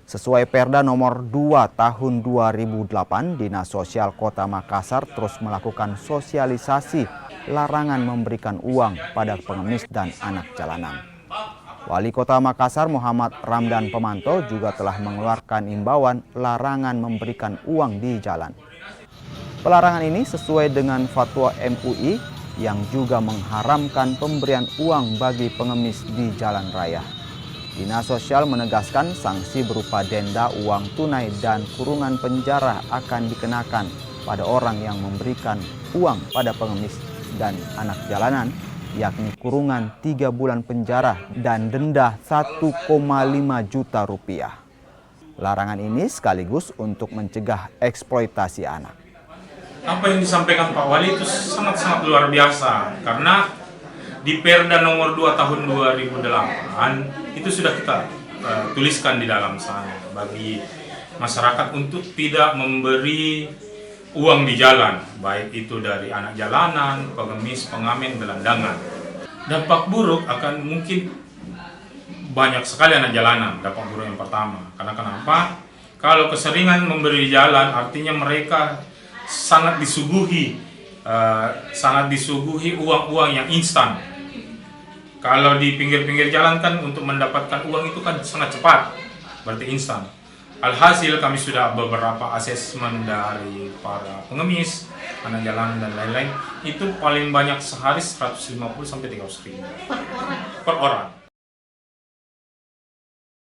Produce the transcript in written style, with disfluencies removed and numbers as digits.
Sesuai Perda nomor 2 tahun 2008, Dinas Sosial Kota Makassar terus melakukan sosialisasi larangan memberikan uang pada pengemis dan anak jalanan. Wali Kota Makassar Muhammad Ramdan Pemanto juga telah mengeluarkan imbauan larangan memberikan uang di jalan. Pelarangan ini sesuai dengan fatwa MUI yang juga mengharamkan pemberian uang bagi pengemis di jalan raya. Dinas Sosial menegaskan sanksi berupa denda, uang tunai, dan kurungan penjara akan dikenakan pada orang yang memberikan uang pada pengemis dan anak jalanan, yakni kurungan 3 bulan penjara dan denda 1,5 juta rupiah. Larangan ini sekaligus untuk mencegah eksploitasi anak. Apa yang disampaikan Pak Wali itu sangat-sangat luar biasa, karena di Perda nomor 2 tahun 2008 itu sudah kita tuliskan di dalam sana bagi masyarakat untuk tidak memberi uang di jalan, baik itu dari anak jalanan, pengemis, pengamen, gelandangan. Dampak buruk akan mungkin banyak sekali anak jalanan. Dampak buruk yang pertama, karena kenapa? Kalau keseringan memberi jalan, artinya mereka sangat disuguhi uang-uang yang instan. Kalau di pinggir-pinggir jalan kan untuk mendapatkan uang itu kan sangat cepat, berarti instan. Alhasil kami sudah beberapa asesmen dari para pengemis, anak jalanan dan lain-lain, itu paling banyak sehari 150 sampai 300 ribu per orang.